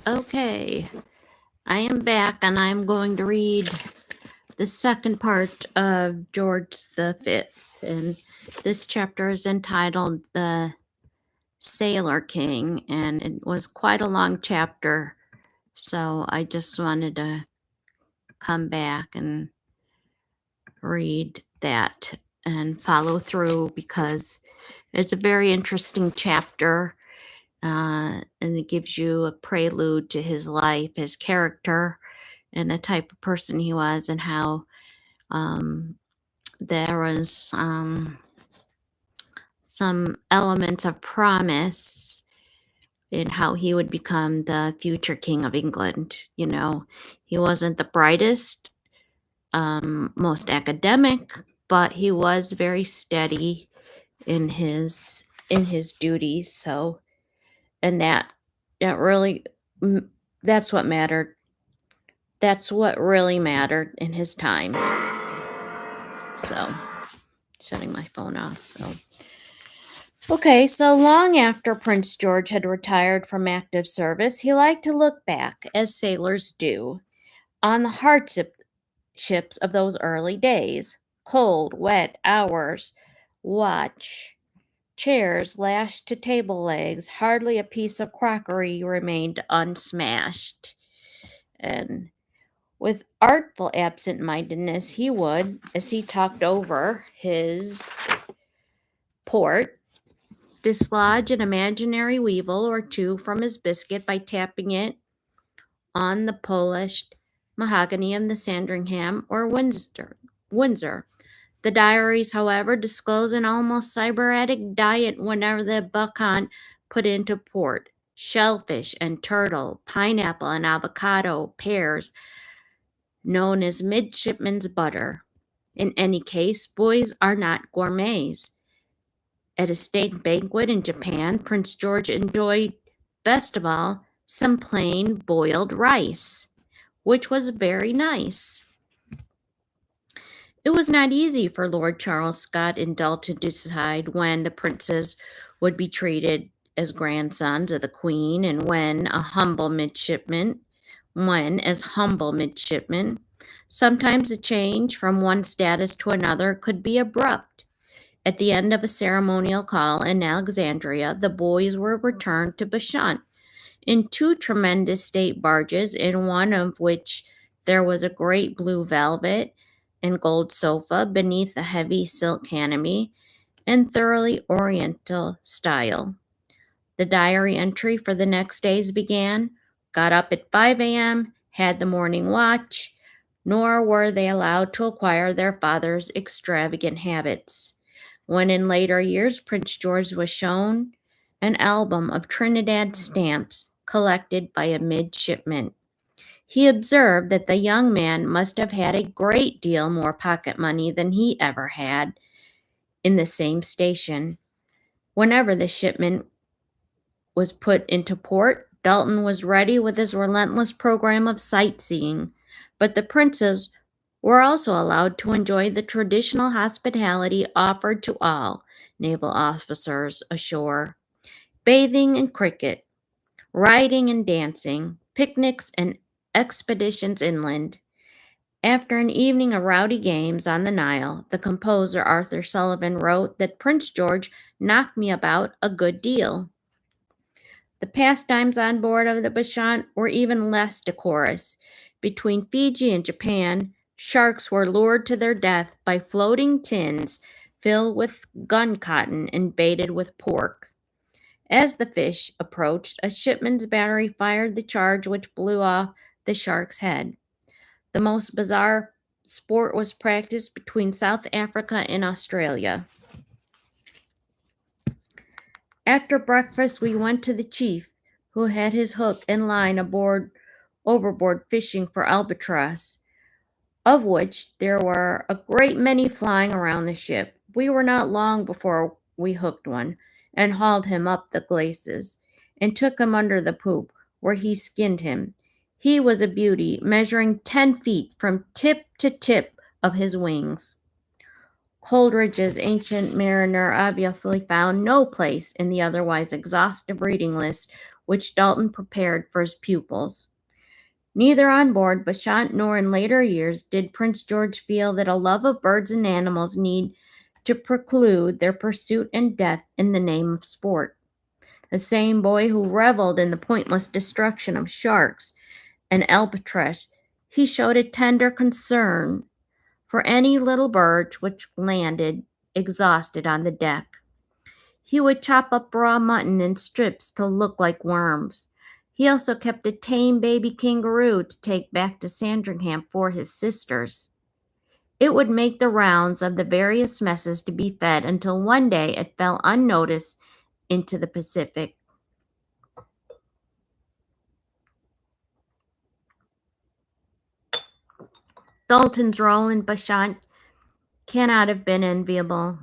Okay, I am back and I'm going to read the second part of George V. And this chapter is entitled The Sailor King, and it was quite a long chapter. So I just wanted to come back and read that and follow through because it's a very interesting chapter. And it gives you a prelude to his life, his character, and the type of person he was, and how there was some elements of promise in how he would become the future king of England. You know, he wasn't the brightest, most academic, but he was very steady in his duties. So, and that really, that's what mattered. That's what really mattered in his time. So, shutting my phone off. So long after Prince George had retired from active service, he liked to look back, as sailors do, on the hardships of those early days. Cold, wet hours, watch, chairs lashed to table legs, hardly a piece of crockery remained unsmashed. And with artful absent-mindedness, he would, as he talked over his port, dislodge an imaginary weevil or two from his biscuit by tapping it on the polished mahogany of the Sandringham or Windsor. The diaries, however, disclose an almost cyberatic diet whenever the buckhant put into port. Shellfish and turtle, pineapple and avocado, pears, known as midshipman's butter. In any case, boys are not gourmets. At a state banquet in Japan, Prince George enjoyed, best of all, some plain boiled rice, which was very nice. It was not easy for Lord Charles Scott and Dull to decide when the princes would be treated as grandsons of the Queen and when as humble midshipmen. Sometimes the change from one status to another could be abrupt. At the end of a ceremonial call in Alexandria, the boys were returned to Bashan in two tremendous state barges, in one of which there was a great blue velvet and gold sofa beneath a heavy silk canopy in thoroughly oriental style. The diary entry for the next days began, got up at 5 a.m., had the morning watch, nor were they allowed to acquire their father's extravagant habits. When in later years Prince George was shown an album of Trinidad stamps collected by a midshipman, he observed that the young man must have had a great deal more pocket money than he ever had in the same station. Whenever the shipment was put into port, Dalton was ready with his relentless program of sightseeing, but the princes were also allowed to enjoy the traditional hospitality offered to all naval officers ashore: bathing and cricket, riding and dancing, picnics and expeditions inland. After an evening of rowdy games on the Nile, the composer Arthur Sullivan wrote that Prince George knocked me about a good deal. The pastimes on board of the Bashan were even less decorous. Between Fiji and Japan, sharks were lured to their death by floating tins filled with gun cotton and baited with pork. As the fish approached, a shipman's battery fired the charge which blew off the shark's head. The most bizarre sport was practiced between South Africa and Australia. After breakfast, we went to the chief, who had his hook and line overboard fishing for albatross, of which there were a great many flying around the ship. We were not long before we hooked one, and hauled him up the glacis, and took him under the poop, where he skinned him. He was a beauty, measuring 10 feet from tip to tip of his wings. Coleridge's Ancient Mariner obviously found no place in the otherwise exhaustive reading list which Dalton prepared for his pupils. Neither on board Bashant nor in later years did Prince George feel that a love of birds and animals need to preclude their pursuit and death in the name of sport. The same boy who reveled in the pointless destruction of sharks and albatross, he showed a tender concern for any little birds which landed exhausted on the deck. He would chop up raw mutton in strips to look like worms. He also kept a tame baby kangaroo to take back to Sandringham for his sisters. It would make the rounds of the various messes to be fed until one day it fell unnoticed into the Pacific. Dalton's role in Bashant cannot have been enviable.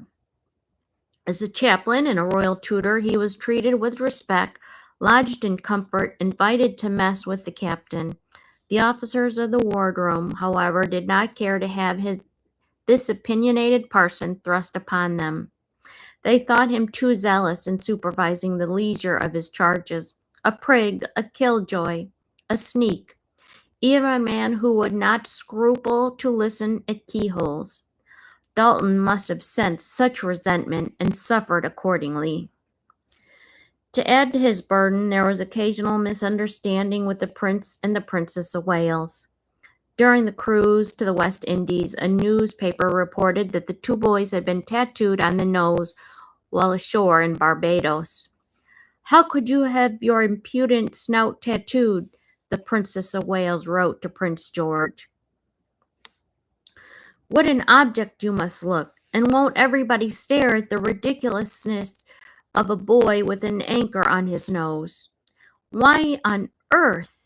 As a chaplain and a royal tutor, he was treated with respect, lodged in comfort, invited to mess with the captain. The officers of the wardroom, however, did not care to have this opinionated parson thrust upon them. They thought him too zealous in supervising the leisure of his charges, a prig, a killjoy, a sneak, even a man who would not scruple to listen at keyholes. Dalton must have sensed such resentment and suffered accordingly. To add to his burden, there was occasional misunderstanding with the Prince and the Princess of Wales. During the cruise to the West Indies, a newspaper reported that the two boys had been tattooed on the nose while ashore in Barbados. "How could you have your impudent snout tattooed?" the Princess of Wales wrote to Prince George. "What an object you must look, and won't everybody stare at the ridiculousness of a boy with an anchor on his nose? Why on earth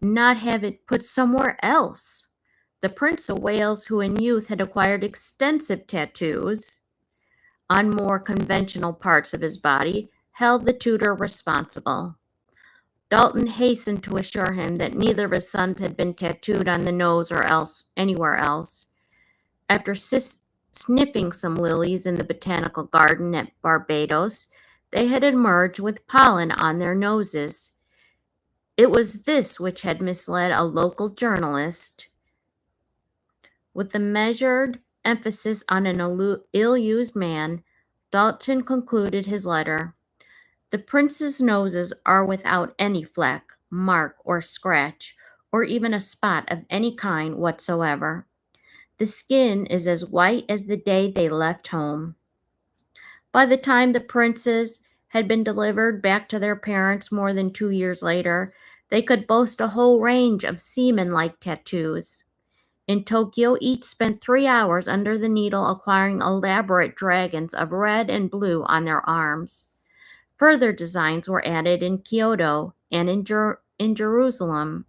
not have it put somewhere else?" The Prince of Wales, who in youth had acquired extensive tattoos on more conventional parts of his body, held the tutor responsible. Dalton hastened to assure him that neither of his sons had been tattooed on the nose or anywhere else. After sniffing some lilies in the botanical garden at Barbados, they had emerged with pollen on their noses. It was this which had misled a local journalist. With the measured emphasis on an ill-used man, Dalton concluded his letter. "The prince's noses are without any fleck, mark, or scratch, or even a spot of any kind whatsoever. The skin is as white as the day they left home." By the time the princes had been delivered back to their parents more than 2 years later, they could boast a whole range of seaman-like tattoos. In Tokyo, each spent 3 hours under the needle acquiring elaborate dragons of red and blue on their arms. Further designs were added in Kyoto and in Jerusalem.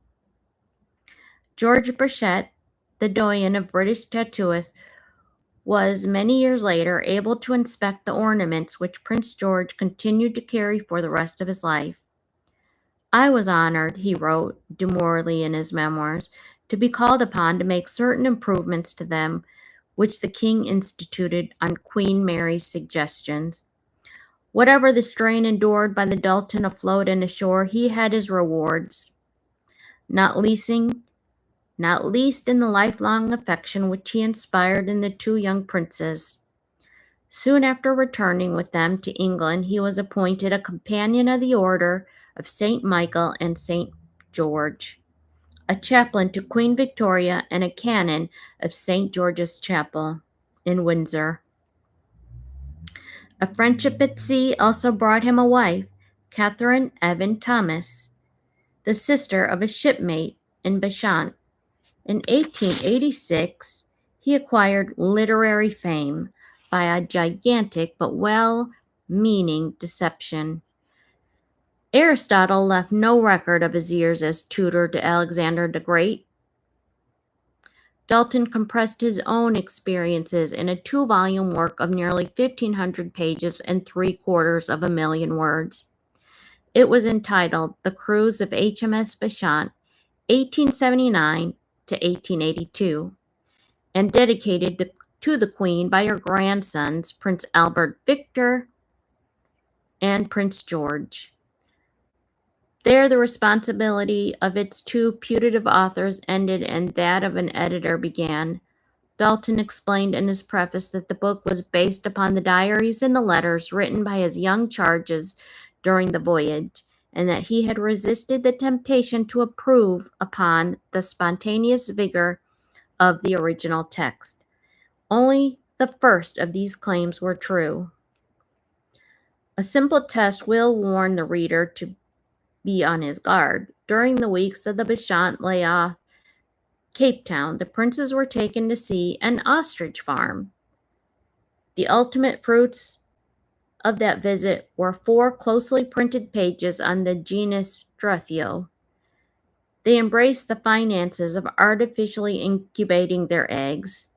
George Burchett, the doyen of British tattooists, was many years later able to inspect the ornaments which Prince George continued to carry for the rest of his life. "I was honored," he wrote demurely in his memoirs, "to be called upon to make certain improvements to them which the king instituted on Queen Mary's suggestions. Whatever the strain endured by the Dalton afloat and ashore, he had his rewards, not least in the lifelong affection which he inspired in the two young princes. Soon after returning with them to England, he was appointed a companion of the Order of St. Michael and St. George, a chaplain to Queen Victoria, and a canon of St. George's Chapel in Windsor. A friendship at sea also brought him a wife, Catherine Evan Thomas, the sister of a shipmate in Bashant. In 1886, he acquired literary fame by a gigantic but well-meaning deception. Aristotle left no record of his years as tutor to Alexander the Great. Dalton compressed his own experiences in a 2-volume work of nearly 1,500 pages and 750,000 words. It was entitled The Cruise of HMS Bashant, 1879 to 1882, and dedicated to the Queen by her grandsons, Prince Albert Victor and Prince George. There, the responsibility of its two putative authors ended and that of an editor began. Dalton explained in his preface that the book was based upon the diaries and the letters written by his young charges during the voyage, and that he had resisted the temptation to improve upon the spontaneous vigor of the original text. Only the first of these claims were true. A simple test will warn the reader to be on his guard. During the weeks of the Beshant lay off Cape Town, the princes were taken to see an ostrich farm. The ultimate fruits of that visit were 4 closely printed pages on the genus Struthio. They embraced the finances of artificially incubating their eggs,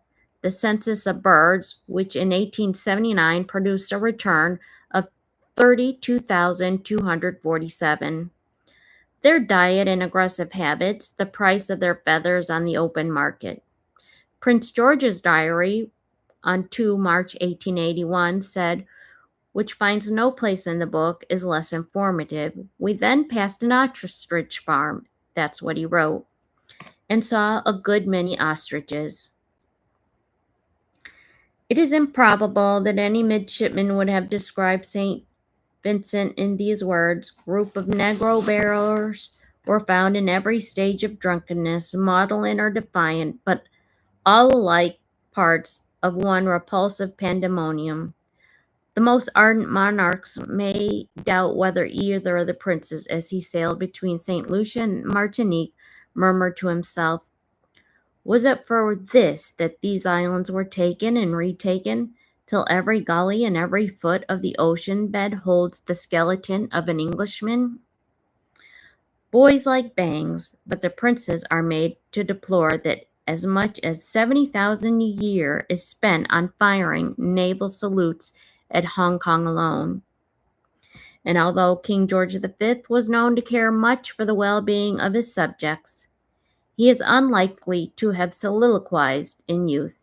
the census of birds, which in 1879 produced a return of 32,247, their diet and aggressive habits, the price of their feathers on the open market. Prince George's diary on 2 March 1881 said, which finds no place in the book, is less informative. We then passed an ostrich farm, that's what he wrote, and saw a good many ostriches. It is improbable that any midshipman would have described St. Vincent in these words. Group of Negro bearers were found in every stage of drunkenness, maudlin or defiant, but all alike parts of one repulsive pandemonium. The most ardent monarchs may doubt whether either of the princes, as he sailed between St. Lucia and Martinique, murmured to himself, was it for this that these islands were taken and retaken, till every gully and every foot of the ocean bed holds the skeleton of an Englishman? Boys like bangs, but the princes are made to deplore that as much as 70,000 a year is spent on firing naval salutes at Hong Kong alone. And although King George V was known to care much for the well-being of his subjects, he is unlikely to have soliloquized in youth.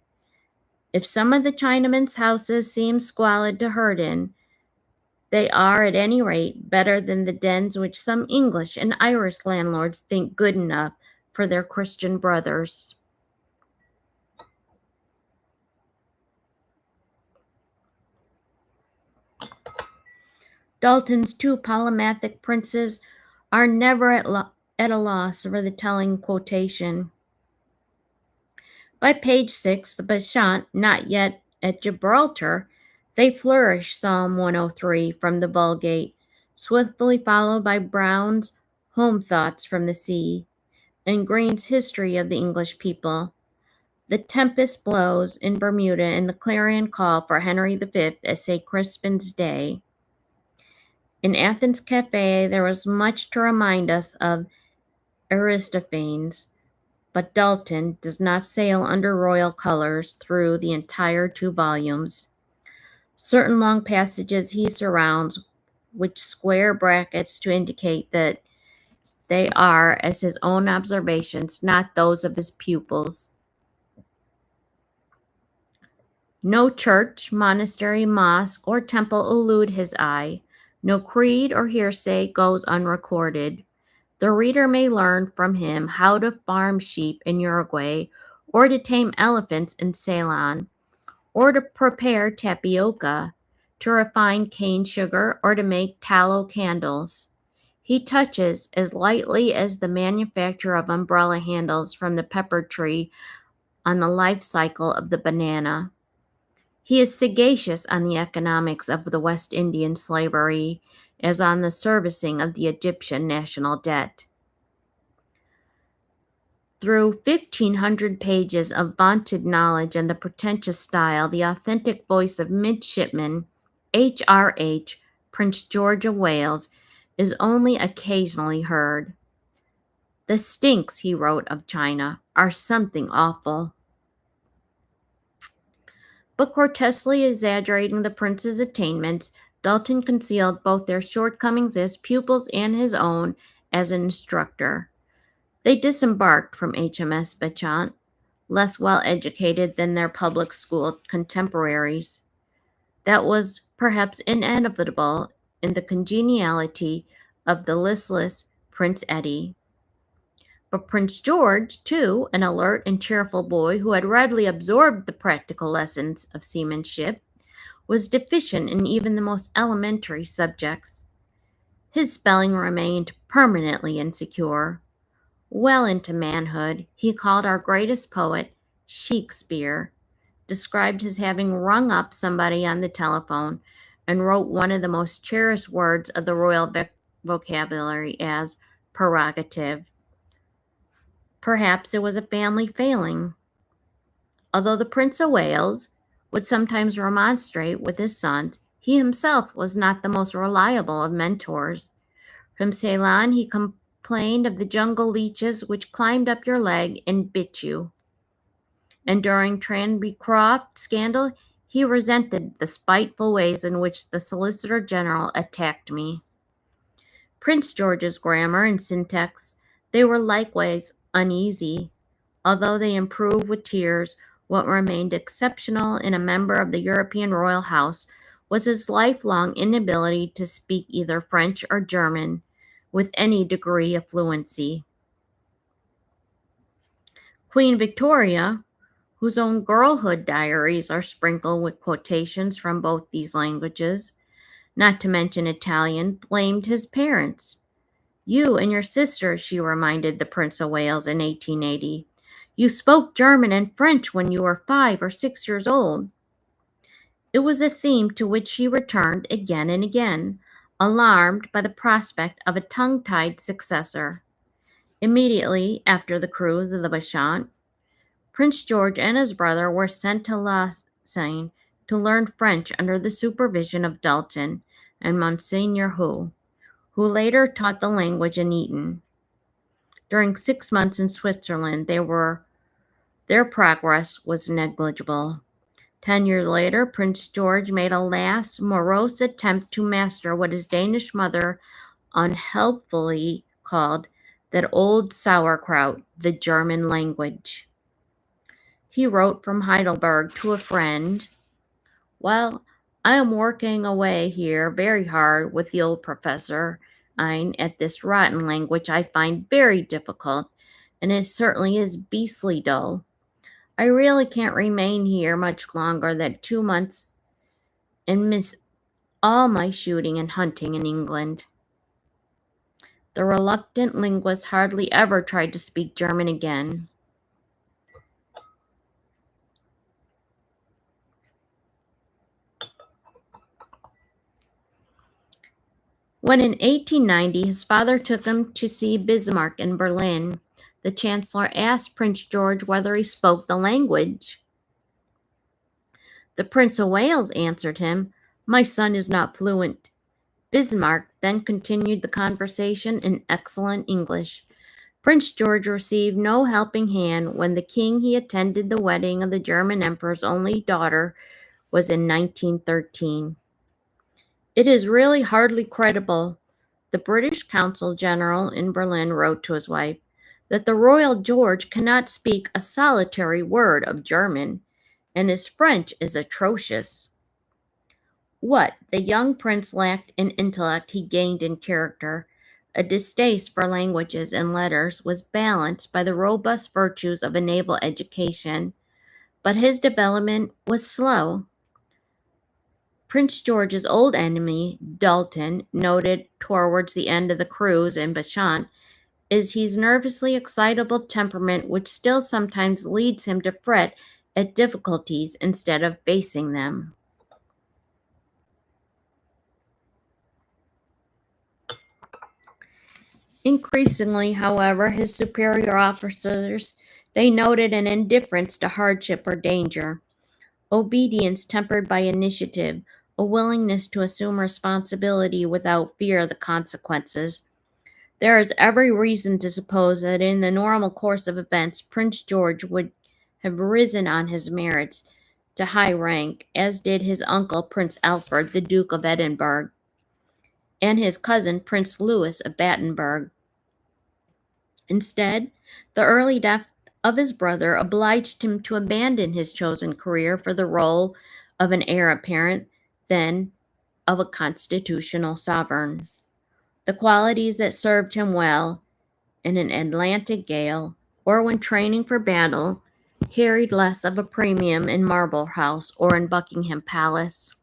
If some of the Chinamen's houses seem squalid to herd in, they are, at any rate, better than the dens which some English and Irish landlords think good enough for their Christian brothers. Dalton's 2 polemathic princes are never at a loss for the telling quotation. By page 6, the Beshant, not yet at Gibraltar, they flourish Psalm 103 from the Vulgate, swiftly followed by Brown's Home Thoughts from the Sea, and Green's History of the English People. The tempest blows in Bermuda and the clarion call for Henry V at St. Crispin's Day. In Athens Cafe, there was much to remind us of Aristophanes, but Dalton does not sail under royal colors through the entire 2 volumes. Certain long passages he surrounds with square brackets to indicate that they are, as his own observations, not those of his pupils. No church, monastery, mosque, or temple elude his eye. No creed or hearsay goes unrecorded. The reader may learn from him how to farm sheep in Uruguay, or to tame elephants in Ceylon, or to prepare tapioca, to refine cane sugar, or to make tallow candles. He touches as lightly as the manufacture of umbrella handles from the pepper tree on the life cycle of the banana. He is sagacious on the economics of the West Indian slavery, as on the servicing of the Egyptian national debt. Through 1,500 pages of vaunted knowledge and the pretentious style, the authentic voice of midshipman H.R.H., Prince George of Wales, is only occasionally heard. The stinks, he wrote of China, are something awful. But grotesquely exaggerating the prince's attainments, Dalton concealed both their shortcomings as pupils and his own as an instructor. They disembarked from HMS Beshant, less well educated than their public school contemporaries. That was perhaps inevitable in the congeniality of the listless Prince Eddie. But Prince George, too, an alert and cheerful boy who had readily absorbed the practical lessons of seamanship, was deficient in even the most elementary subjects. His spelling remained permanently insecure. Well into manhood, he called our greatest poet Shakespeare, described his having rung up somebody on the telephone, and wrote one of the most cherished words of the royal vocabulary as prerogative. Perhaps it was a family failing. Although the Prince of Wales would sometimes remonstrate with his sons, he himself was not the most reliable of mentors. From Ceylon, he complained of the jungle leeches which climbed up your leg and bit you. And during Tranby Croft scandal, he resented the spiteful ways in which the Solicitor General attacked me. Prince George's grammar and syntax, they were likewise uneasy. Although they improved with tears, what remained exceptional in a member of the European royal house was his lifelong inability to speak either French or German with any degree of fluency. Queen Victoria, whose own girlhood diaries are sprinkled with quotations from both these languages, not to mention Italian, blamed his parents. You and your sister, she reminded the Prince of Wales in 1880. You spoke German and French when you were 5 or 6 years old. It was a theme to which she returned again and again, alarmed by the prospect of a tongue-tied successor. Immediately after the cruise of the Bashant, Prince George and his brother were sent to Lausanne to learn French under the supervision of Dalton and Monseigneur who later taught the language in Eton. During 6 months in Switzerland, their progress was negligible. 10 years later, Prince George made a last morose attempt to master what his Danish mother unhelpfully called that old sauerkraut, the German language. He wrote from Heidelberg to a friend, "Well, I am working away here very hard with the old professor at this rotten language I find very difficult, and it certainly is beastly dull. I really can't remain here much longer than 2 months and miss all my shooting and hunting in England." The reluctant linguist hardly ever tried to speak German again. When in 1890 his father took him to see Bismarck in Berlin, the Chancellor asked Prince George whether he spoke the language. The Prince of Wales answered him, "My son is not fluent." Bismarck then continued the conversation in excellent English. Prince George received no helping hand when the king he attended the wedding of the German emperor's only daughter was in 1913. "It is really hardly credible," the British Consul General in Berlin wrote to his wife, "that the Royal George cannot speak a solitary word of German, and his French is atrocious." What the young prince lacked in intellect he gained in character. A distaste for languages and letters was balanced by the robust virtues of a naval education, but his development was slow. Prince George's old enemy, Dalton, noted towards the end of the cruise in Bashant, is his nervously excitable temperament which still sometimes leads him to fret at difficulties instead of facing them. Increasingly, however, his superior officers, they noted an indifference to hardship or danger, obedience tempered by initiative, a willingness to assume responsibility without fear of the consequences. There is every reason to suppose that in the normal course of events, Prince George would have risen on his merits to high rank, as did his uncle, Prince Alfred, the Duke of Edinburgh, and his cousin, Prince Louis of Battenberg. Instead, the early death of his brother obliged him to abandon his chosen career for the role of an heir apparent, then of a constitutional sovereign. The qualities that served him well in an Atlantic gale or when training for battle carried less of a premium in Marlborough House or in Buckingham Palace.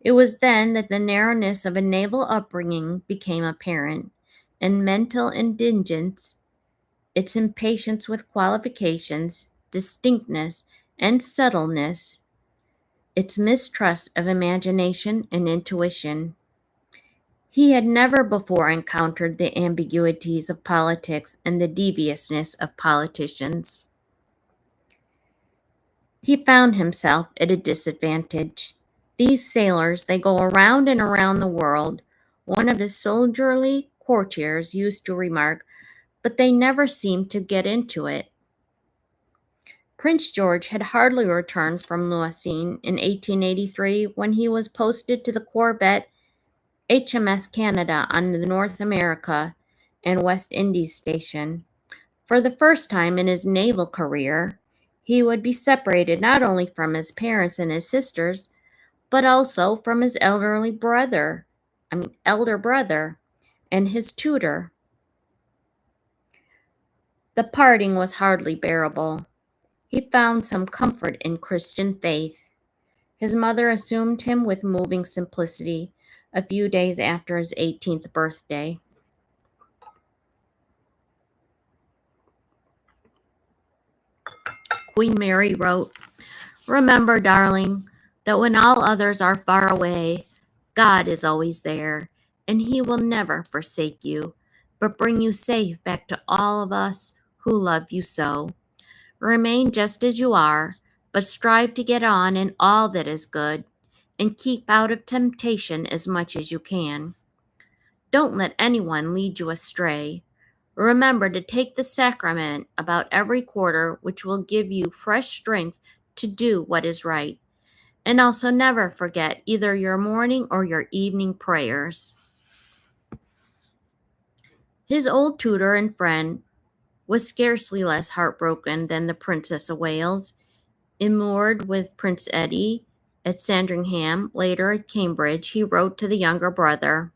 It was then that the narrowness of a naval upbringing became apparent, and mental indigence, its impatience with qualifications, distinctness, and subtleness, its mistrust of imagination and intuition. He had never before encountered the ambiguities of politics and the deviousness of politicians. He found himself at a disadvantage. These sailors, they go around and around the world, one of his soldierly courtiers used to remark, but they never seem to get into it. Prince George had hardly returned from Louisine in 1883 when he was posted to the corvette HMS Canada on the North America and West Indies station. For the first time in his naval career, he would be separated not only from his parents and his sisters, but also from his elder brother and his tutor. The parting was hardly bearable. He found some comfort in Christian faith. His mother assumed him with moving simplicity a few days after his 18th birthday. Queen Mary wrote, "Remember, darling, that when all others are far away, God is always there, and He will never forsake you, but bring you safe back to all of us who love you so. Remain just as you are, but strive to get on in all that is good, and keep out of temptation as much as you can. Don't let anyone lead you astray. Remember to take the sacrament about every quarter, which will give you fresh strength to do what is right. And also never forget either your morning or your evening prayers." His old tutor and friend was scarcely less heartbroken than the Princess of Wales. Immured with Prince Eddie at Sandringham, later at Cambridge, he wrote to the younger brother,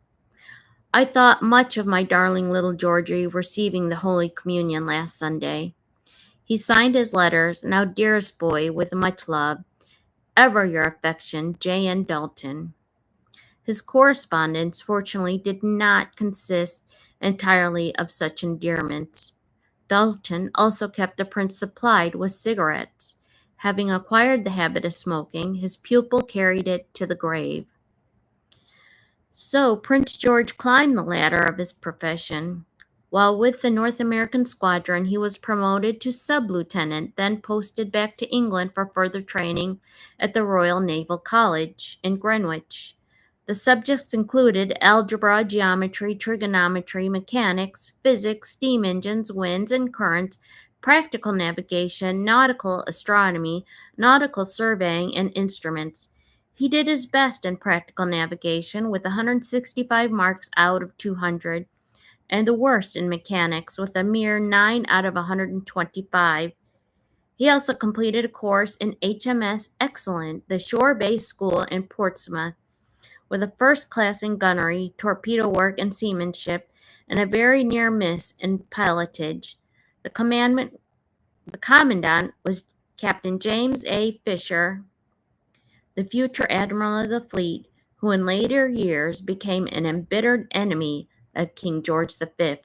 "I thought much of my darling little Georgie receiving the Holy Communion last Sunday. He signed his letters, 'Now, dearest boy, with much love, ever your affection, J. N. Dalton.'" His correspondence, fortunately, did not consist entirely of such endearments. Dalton also kept the prince supplied with cigarettes. Having acquired the habit of smoking, his pupil carried it to the grave. So Prince George climbed the ladder of his profession. While with the North American squadron, he was promoted to sub-lieutenant, then posted back to England for further training at the Royal Naval College in Greenwich. The subjects included algebra, geometry, trigonometry, mechanics, physics, steam engines, winds and currents, practical navigation, nautical astronomy, nautical surveying, and instruments. He did his best in practical navigation with 165 marks out of 200, and the worst in mechanics with a mere 9 out of 125. He also completed a course in HMS Excellent, the shore-based school in Portsmouth, with a first class in gunnery, torpedo work, and seamanship, and a very near miss in pilotage. The commandant was Captain James A. Fisher, the future admiral of the fleet, who in later years became an embittered enemy of King George V.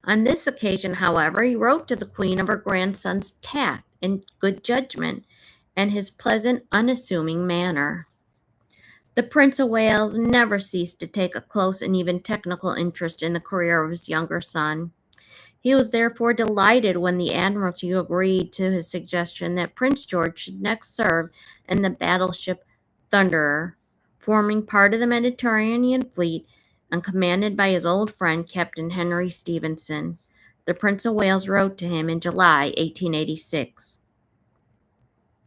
On this occasion, however, he wrote to the Queen of her grandson's tact and good judgment, and his pleasant, unassuming manner. The Prince of Wales never ceased to take a close and even technical interest in the career of his younger son. He was therefore delighted when the Admiralty agreed to his suggestion that Prince George should next serve in the battleship Thunderer, forming part of the Mediterranean fleet and commanded by his old friend Captain Henry Stephenson. The Prince of Wales wrote to him in July 1886.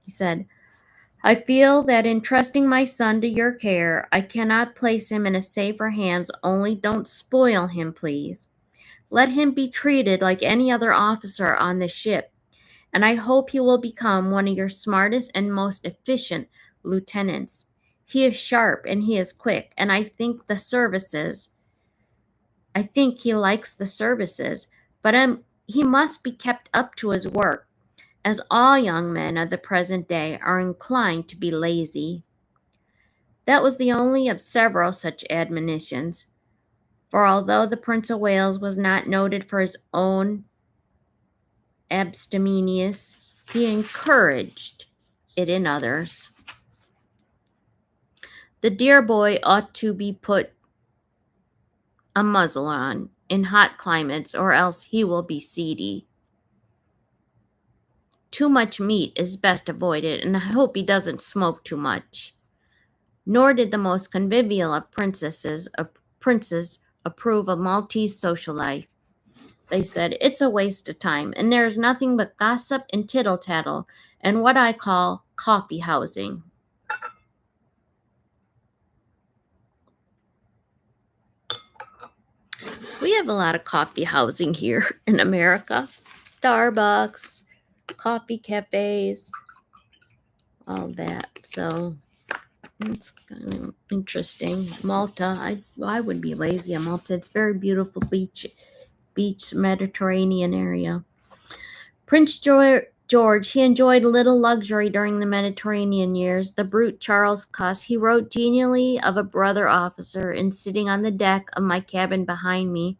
He said, "I feel that in trusting my son to your care, I cannot place him in a safer hands, only don't spoil him, please. Let him be treated like any other officer on the ship, and I hope he will become one of your smartest and most efficient lieutenants. He is sharp and he is quick, and I think he likes the services, but he must be kept up to his work, as all young men of the present day are inclined to be lazy." That was the only of several such admonitions, for although the Prince of Wales was not noted for his own abstemious, he encouraged it in others. "The dear boy ought to be put a muzzle on in hot climates, or else he will be seedy. Too much meat is best avoided, and I hope he doesn't smoke too much." Nor did the most convivial of princes approve of Maltese social life. They said, "It's a waste of time, and there's nothing but gossip and tittle-tattle, and what I call coffee housing." We have a lot of coffee housing here in America. Starbucks, coffee cafes, all that. So it's kind of interesting. Malta, I would be lazy in Malta. It's very beautiful beach, Mediterranean area. Prince George, he enjoyed little luxury during the Mediterranean years. The brute Charles Cuss, he wrote genially of a brother officer in sitting on the deck of my cabin behind me,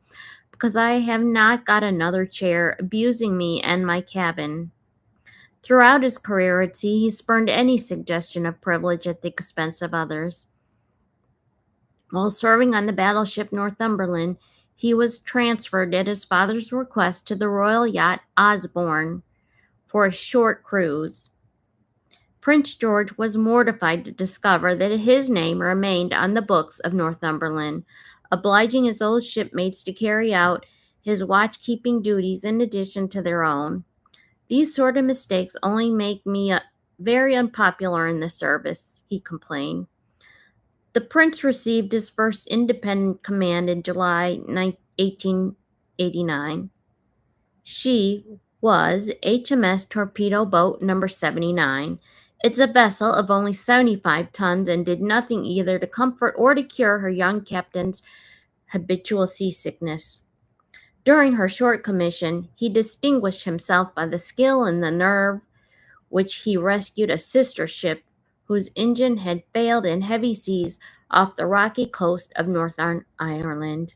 because I have not got another chair, abusing me and my cabin. Throughout his career at sea, he spurned any suggestion of privilege at the expense of others. While serving on the battleship Northumberland, he was transferred at his father's request to the royal yacht Osborne for a short cruise. Prince George was mortified to discover that his name remained on the books of Northumberland, obliging his old shipmates to carry out his watch-keeping duties in addition to their own. "These sort of mistakes only make me very unpopular in the service," he complained. The prince received his first independent command in July 1889. She was HMS Torpedo Boat No. 79. It's a vessel of only 75 tons and did nothing either to comfort or to cure her young captain's habitual seasickness. During her short commission, he distinguished himself by the skill and the nerve which he rescued a sister ship whose engine had failed in heavy seas off the rocky coast of Northern Ireland.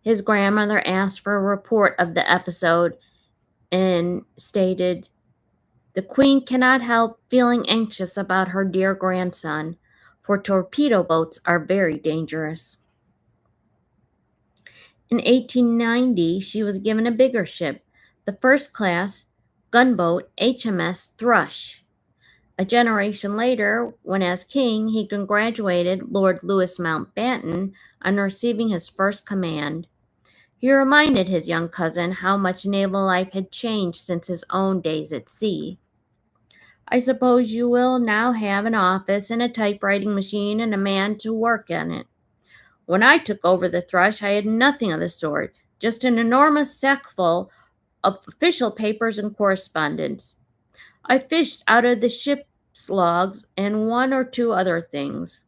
His grandmother asked for a report of the episode and stated, "The Queen cannot help feeling anxious about her dear grandson, for torpedo boats are very dangerous." In 1890, she was given a bigger ship, the first-class gunboat HMS Thrush. A generation later, when as king, he congratulated Lord Louis Mountbatten on receiving his first command. He reminded his young cousin how much naval life had changed since his own days at sea. "I suppose you will now have an office and a typewriting machine and a man to work in it. When I took over the Thrush, I had nothing of the sort, just an enormous sack full of official papers and correspondence. I fished out of the ship's logs and one or two other things.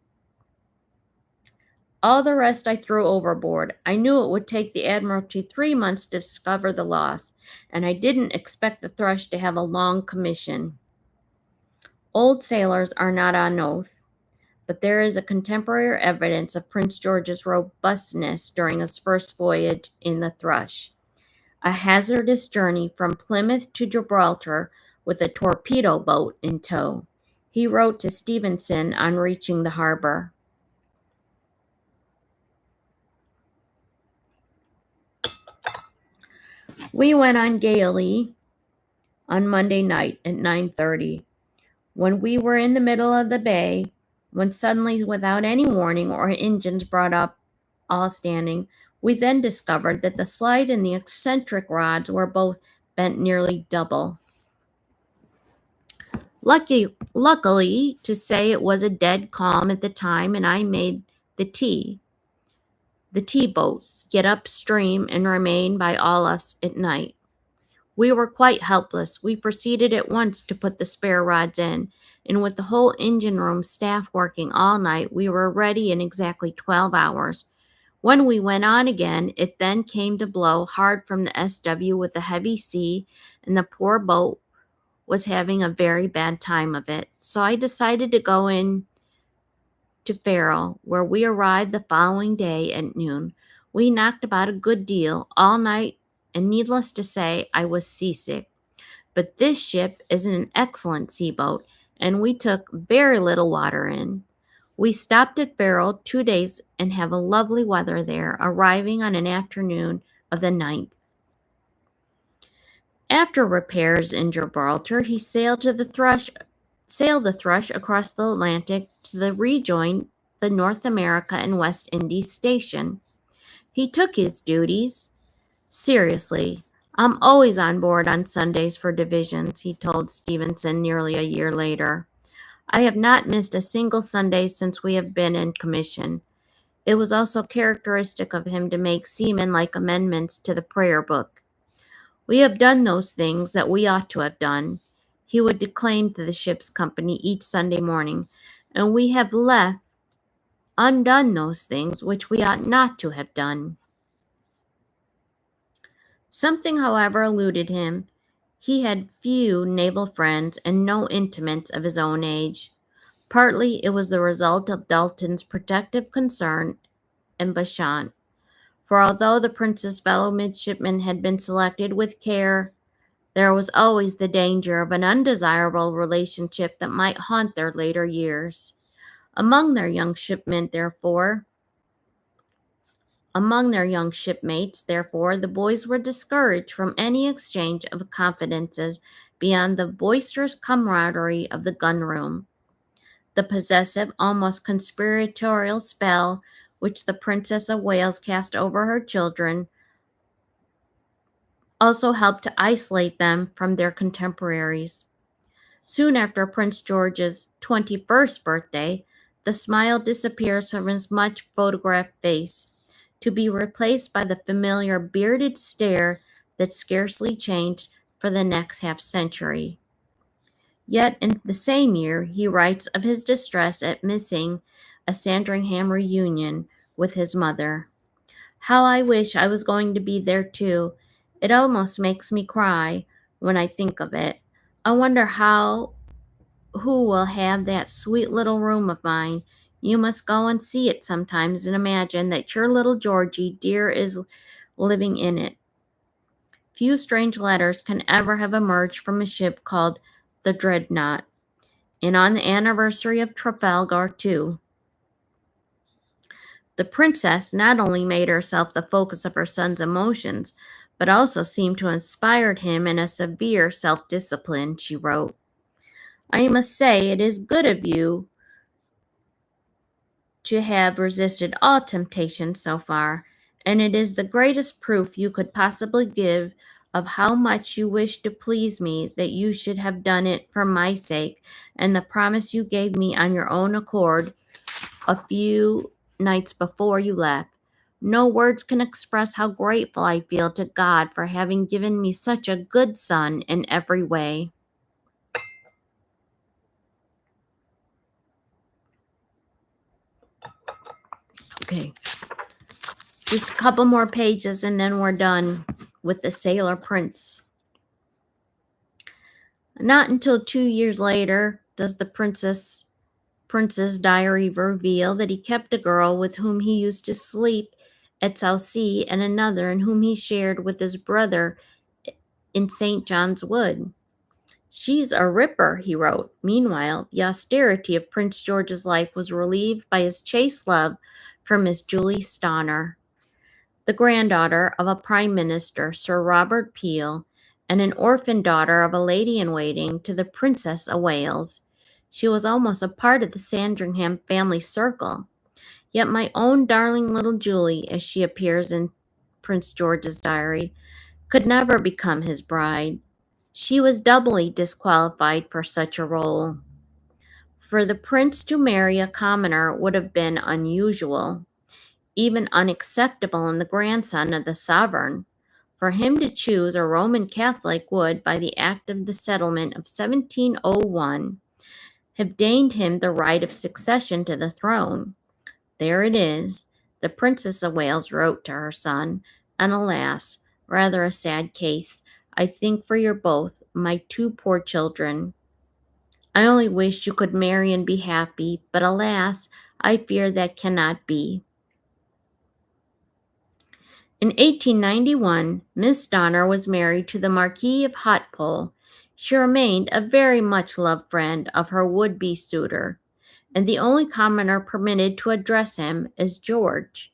All the rest I threw overboard. I knew it would take the Admiralty 3 months to discover the loss, and I didn't expect the Thrush to have a long commission." Old sailors are not on oath, but there is a contemporary evidence of Prince George's robustness during his first voyage in the Thrush, a hazardous journey from Plymouth to Gibraltar with a torpedo boat in tow. He wrote to Stevenson on reaching the harbor, "We went on gaily on Monday night at 9:30. When we were in the middle of the bay, when suddenly, without any warning, our engines brought up all standing, we then discovered that the slide and the eccentric rods were both bent nearly double. Luckily to say, it was a dead calm at the time, and I made the T-boat, get upstream and remain by all us at night. We were quite helpless. We proceeded at once to put the spare rods in, and with the whole engine room staff working all night, we were ready in exactly 12 hours. When we went on again, it then came to blow hard from the SW with a heavy sea, and the poor boat was having a very bad time of it. So I decided to go in to Farrell, where we arrived the following day at noon. We knocked about a good deal all night, and needless to say, I was seasick. But this ship is an excellent seaboat, and we took very little water in. We stopped at Farrell 2 days and have a lovely weather there, arriving on an afternoon of the 9th. After repairs in Gibraltar, he sailed the Thrush across the Atlantic to rejoin the North America and West Indies station. He took his duties seriously. I'm always on board on Sundays for divisions, he told Stevenson nearly a year later. I have not missed a single Sunday since we have been in commission. It was also characteristic of him to make seaman-like amendments to the prayer book. We have done those things that we ought to have done, he would declaim to the ship's company each Sunday morning, and we have left undone those things which we ought not to have done. Something, however, eluded him. He had few naval friends and no intimates of his own age. Partly it was the result of Dalton's protective concern and Bashant, for although the prince's fellow midshipmen had been selected with care, there was always the danger of an undesirable relationship that might haunt their later years. Among their young shipmates, therefore, the boys were discouraged from any exchange of confidences beyond the boisterous camaraderie of the gun-room. The possessive, almost conspiratorial spell which the Princess of Wales cast over her children also helped to isolate them from their contemporaries. Soon after Prince George's 21st birthday, the smile disappears from his much photographed face, to be replaced by the familiar bearded stare that scarcely changed for the next half-century. Yet in the same year he writes of his distress at missing a Sandringham reunion with his mother. How I wish I was going to be there too. It almost makes me cry when I think of it. I wonder who will have that sweet little room of mine. You must go and see it sometimes and imagine that your little Georgie dear is living in it. Few strange letters can ever have emerged from a ship called the Dreadnought, and on the anniversary of Trafalgar, too. The princess not only made herself the focus of her son's emotions, but also seemed to inspire him in a severe self-discipline, she wrote. I must say it is good of you to have resisted all temptation so far, and it is the greatest proof you could possibly give of how much you wish to please me that you should have done it for my sake, and the promise you gave me on your own accord a few nights before you left. No words can express how grateful I feel to God for having given me such a good son in every way. Okay, just a couple more pages and then we're done with the Sailor Prince. Not until 2 years later does the prince's diary reveal that he kept a girl with whom he used to sleep at Southsea and another in whom he shared with his brother in St. John's Wood. She's a ripper, he wrote. Meanwhile, the austerity of Prince George's life was relieved by his chaste love for Miss Julie Stonner, the granddaughter of a prime minister, Sir Robert Peel, and an orphan daughter of a lady-in-waiting to the Princess of Wales. She was almost a part of the Sandringham family circle. Yet my own darling little Julie, as she appears in Prince George's diary, could never become his bride. She was doubly disqualified for such a role. For the prince to marry a commoner would have been unusual, even unacceptable in the grandson of the sovereign. For him to choose a Roman Catholic would, by the act of the settlement of 1701, have gained him the right of succession to the throne. There it is, the Princess of Wales wrote to her son, and alas, rather a sad case, I think, for you both, my two poor children. I only wish you could marry and be happy, but alas, I fear that cannot be. In 1891, Miss Donner was married to the Marquis of Hautpoul. She remained a very much loved friend of her would-be suitor, and the only commoner permitted to address him as George.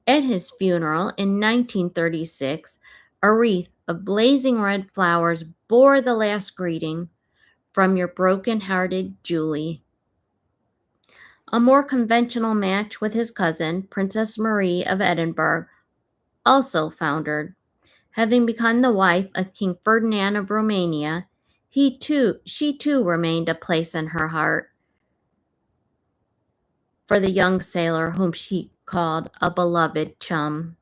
At his funeral in 1936, a wreath of blazing red flowers bore the last greeting, "From your broken-hearted Julie." A more conventional match with his cousin, Princess Marie of Edinburgh, also foundered. Having become the wife of King Ferdinand of Romania, she too remained a place in her heart for the young sailor whom she called a beloved chum.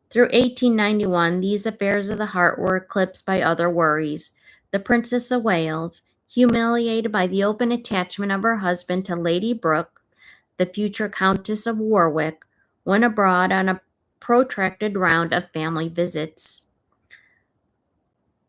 Through 1891, these affairs of the heart were eclipsed by other worries. The Princess of Wales, humiliated by the open attachment of her husband to Lady Brooke, the future Countess of Warwick, went abroad on a protracted round of family visits.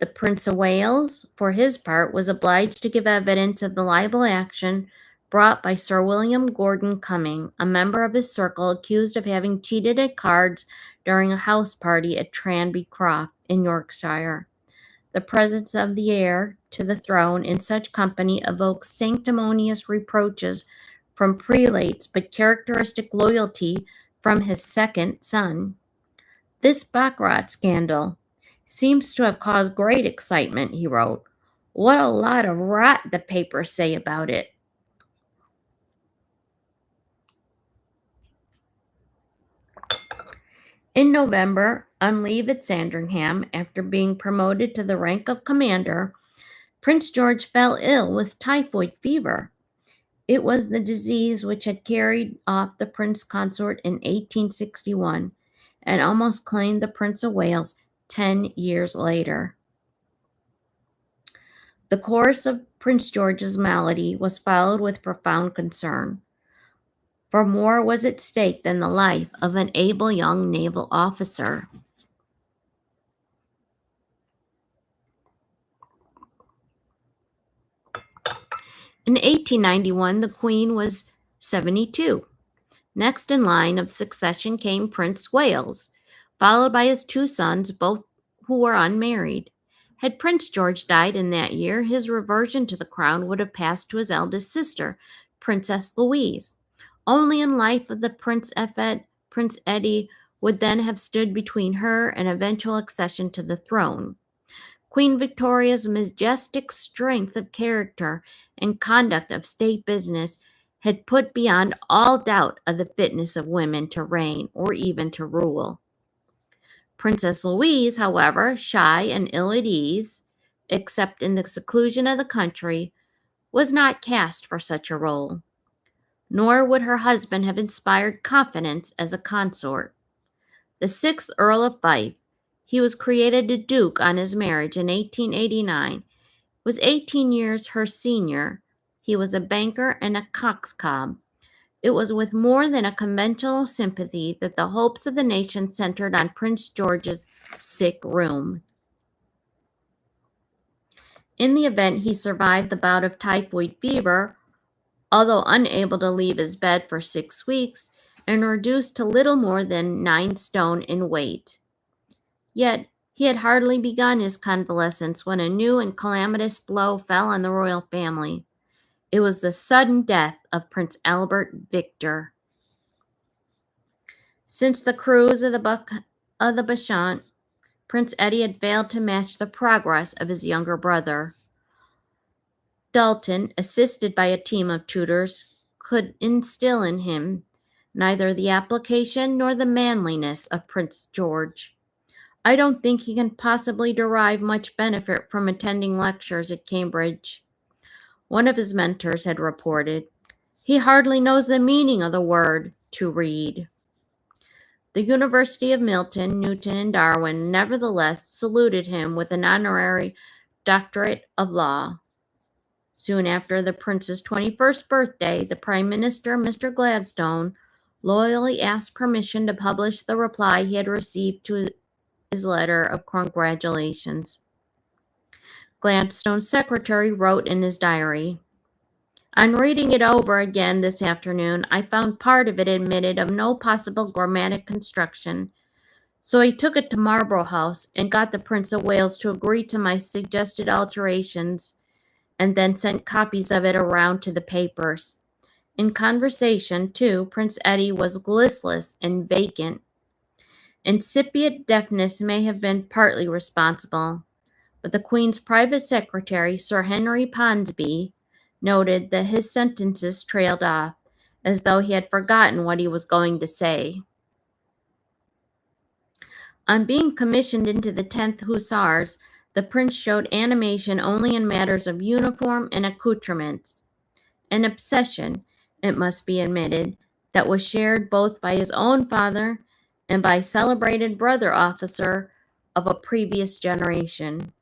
The Prince of Wales, for his part, was obliged to give evidence of the libel action brought by Sir William Gordon Cumming, a member of his circle accused of having cheated at cards during a house party at Tranby Croft in Yorkshire. The presence of the heir to the throne in such company evokes sanctimonious reproaches from prelates, but characteristic loyalty from his second son. This baccarat scandal seems to have caused great excitement, he wrote. What a lot of rot the papers say about it. In November, on leave at Sandringham, after being promoted to the rank of commander, Prince George fell ill with typhoid fever. It was the disease which had carried off the Prince Consort in 1861 and almost claimed the Prince of Wales 10 years later. The course of Prince George's malady was followed with profound concern, for more was at stake than the life of an able young naval officer. In 1891, the Queen was 72. Next in line of succession came Prince Wales, followed by his two sons, both who were unmarried. Had Prince George died in that year, his reversion to the crown would have passed to his eldest sister, Princess Louise. Only in life of the Prince Eddie would then have stood between her and eventual accession to the throne. Queen Victoria's majestic strength of character and conduct of state business had put beyond all doubt of the fitness of women to reign or even to rule. Princess Louise, however, shy and ill at ease, except in the seclusion of the country, was not cast for such a role. Nor would her husband have inspired confidence as a consort. The sixth Earl of Fife, he was created a duke on his marriage in 1889, was 18 years her senior. He was a banker and a coxcomb. It was with more than a conventional sympathy that the hopes of the nation centered on Prince George's sick room. In the event he survived the bout of typhoid fever, although unable to leave his bed for 6 weeks and reduced to little more than 9 stone in weight. Yet he had hardly begun his convalescence when a new and calamitous blow fell on the royal family. It was the sudden death of Prince Albert Victor. Since the cruise of the Bacchant, Prince Eddie had failed to match the progress of his younger brother. Dalton, assisted by a team of tutors, could instill in him neither the application nor the manliness of Prince George. I don't think he can possibly derive much benefit from attending lectures at Cambridge, one of his mentors had reported. He hardly knows the meaning of the word to read. The University of Milton, Newton, and Darwin nevertheless saluted him with an honorary doctorate of law. Soon after the prince's 21st birthday, the Prime Minister, Mr. Gladstone, loyally asked permission to publish the reply he had received to his letter of congratulations. Gladstone's secretary wrote in his diary, "On reading it over again this afternoon, I found part of it admitted of no possible grammatic construction. So I took it to Marlborough House and got the Prince of Wales to agree to my suggested alterations, and then sent copies of it around to the papers. In conversation, too, Prince Eddie was listless and vacant. Incipient deafness may have been partly responsible, but the Queen's private secretary, Sir Henry Ponsonby, noted that his sentences trailed off, as though he had forgotten what he was going to say. On being commissioned into the 10th Hussars, the prince showed animation only in matters of uniform and accoutrements, an obsession, it must be admitted, that was shared both by his own father and by a celebrated brother officer of a previous generation.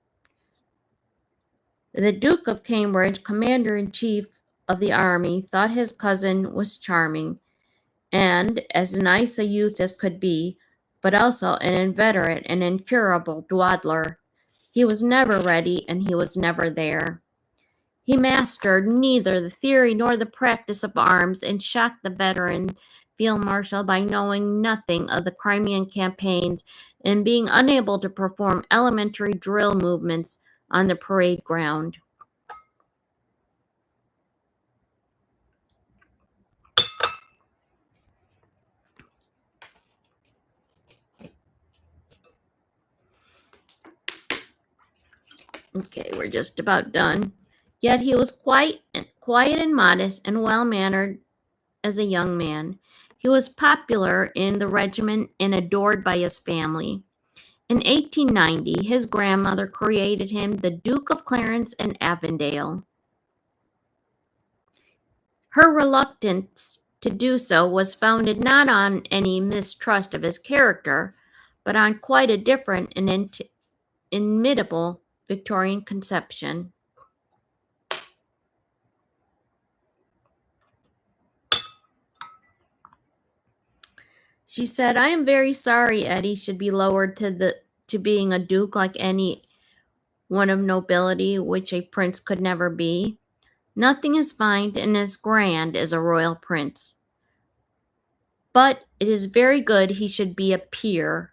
The Duke of Cambridge, commander-in-chief of the army, thought his cousin was charming, and as nice a youth as could be, but also an inveterate and incurable dawdler. He was never ready, and he was never there. He mastered neither the theory nor the practice of arms, and shocked the veteran field marshal by knowing nothing of the Crimean campaigns and being unable to perform elementary drill movements on the parade ground. Okay, we're just about done. Yet he was quiet and modest and well-mannered as a young man. He was popular in the regiment and adored by his family. In 1890, his grandmother created him the Duke of Clarence and Avondale. Her reluctance to do so was founded not on any mistrust of his character, but on quite a different and inimitable Victorian conception. She said, "I am very sorry Eddie should be lowered to being a duke like any one of nobility, which a prince could never be. Nothing as fine and as grand as a royal prince. But it is very good he should be a peer.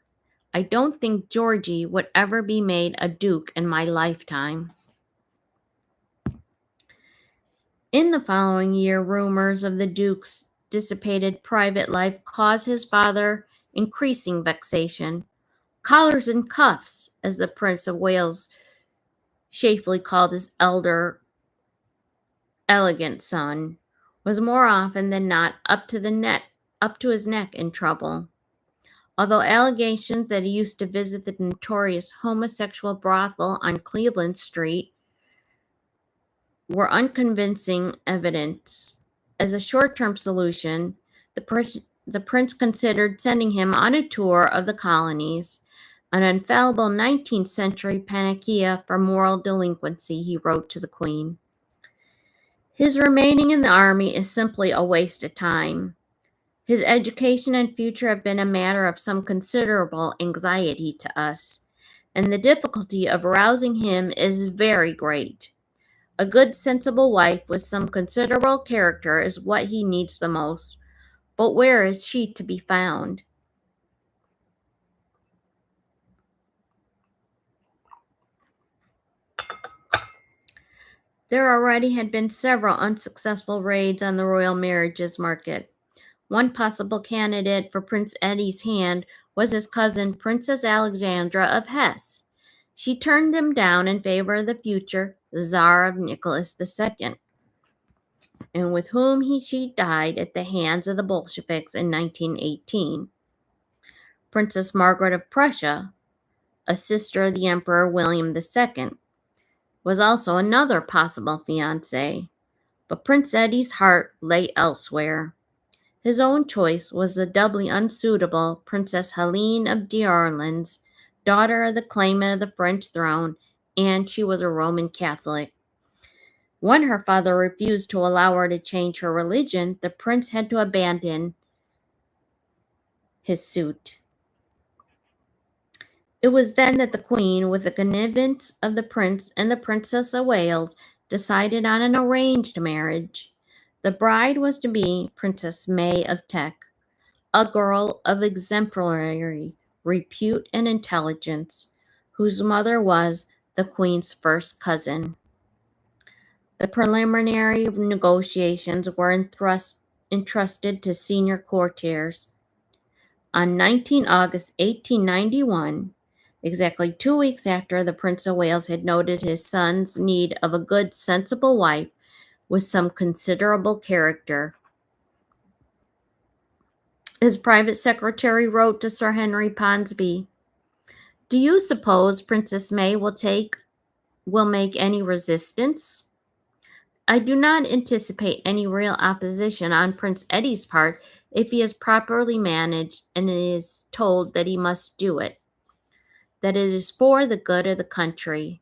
I don't think Georgie would ever be made a duke in my lifetime." In the following year, rumors of the duke's dissipated private life caused his father increasing vexation. "Collars and cuffs," as the Prince of Wales chaffily called his elder, elegant son, was more often than not up to his neck in trouble. Although allegations that he used to visit the notorious homosexual brothel on Cleveland Street were unconvincing evidence, as a short-term solution, the prince considered sending him on a tour of the colonies, an infallible 19th century panacea for moral delinquency, he wrote to the Queen. His remaining in the army is simply a waste of time. His education and future have been a matter of some considerable anxiety to us, and the difficulty of rousing him is very great. A good, sensible wife with some considerable character is what he needs the most, but where is she to be found? There already had been several unsuccessful raids on the royal marriages market. One possible candidate for Prince Eddie's hand was his cousin, Princess Alexandra of Hesse. She turned him down in favor of the future Tsar of Nicholas II, and with whom she died at the hands of the Bolsheviks in 1918. Princess Margaret of Prussia, a sister of the Emperor William II, was also another possible fiancé, but Prince Eddie's heart lay elsewhere. His own choice was the doubly unsuitable Princess Helene of d'Orleans, daughter of the claimant of the French throne, and she was a Roman Catholic. When her father refused to allow her to change her religion, the prince had to abandon his suit. It was then that the queen, with the connivance of the prince and the Princess of Wales, decided on an arranged marriage. The bride was to be Princess May of Teck, a girl of exemplary repute and intelligence, whose mother was the queen's first cousin. The preliminary negotiations were entrusted to senior courtiers. On 19 August 1891, exactly 2 weeks after the Prince of Wales had noted his son's need of a good, sensible wife with some considerable character, his private secretary wrote to Sir Henry Ponsonby, "Do you suppose Princess May will make any resistance? I do not anticipate any real opposition on Prince Eddie's part if he is properly managed and is told that he must do it, that it is for the good of the country."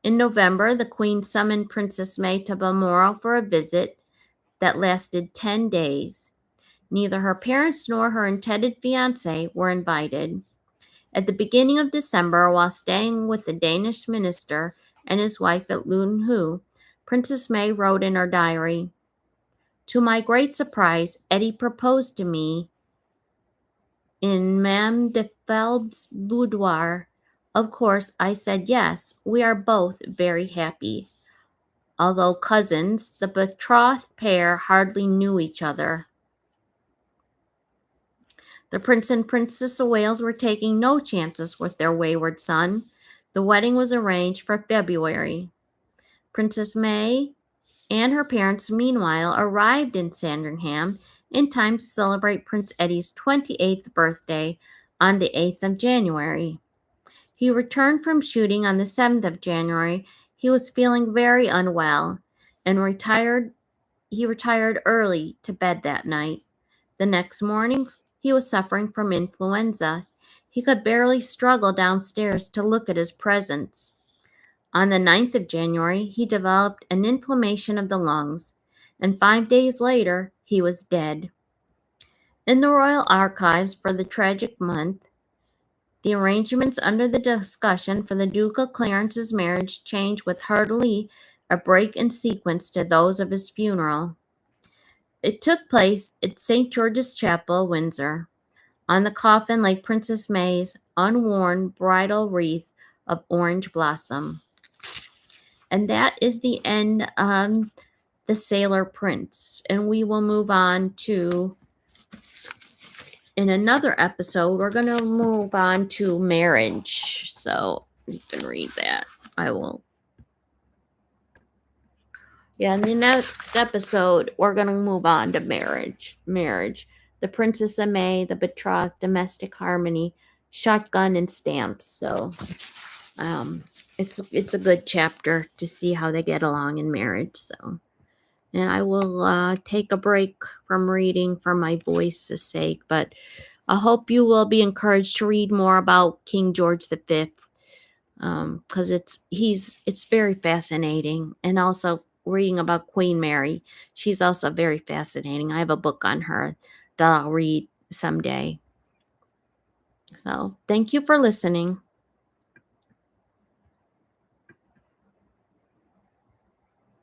In November, the Queen summoned Princess May to Balmoral for a visit that lasted 10 days. Neither her parents nor her intended fiancé were invited. At the beginning of December, while staying with the Danish minister and his wife at Lunhu, Princess May wrote in her diary, "To my great surprise, Eddie proposed to me in Madame de Felb's boudoir. Of course, I said yes. We are both very happy." Although cousins, the betrothed pair hardly knew each other. The Prince and Princess of Wales were taking no chances with their wayward son. The wedding was arranged for February. Princess May and her parents, meanwhile, arrived in Sandringham in time to celebrate Prince Eddie's 28th birthday on the 8th of January. He returned from shooting on the 7th of January. He was feeling very unwell and he retired early to bed that night. The next morning, he was suffering from influenza. He could barely struggle downstairs to look at his presents. On the 9th of January, he developed an inflammation of the lungs, and 5 days later, he was dead. In the Royal Archives for the tragic month, the arrangements under the discussion for the Duke of Clarence's marriage change with hardly a break in sequence to those of his funeral. It took place at St. George's Chapel, Windsor. On the coffin lay Princess May's unworn bridal wreath of orange blossom. And that is the end of The Sailor Prince. And we will move on to, in another episode, we're going to move on to marriage. So you can read that. I will. Yeah, in the next episode, we're going to move on to marriage. The Princess of May, the betrothed, domestic harmony, shotgun, and stamps. So it's a good chapter to see how they get along in marriage. So, and I will take a break from reading for my voice's sake, but I hope you will be encouraged to read more about King George V, because it's very fascinating, and also reading about Queen Mary. She's also very fascinating. I have a book on her that I'll read someday. So, thank you for listening.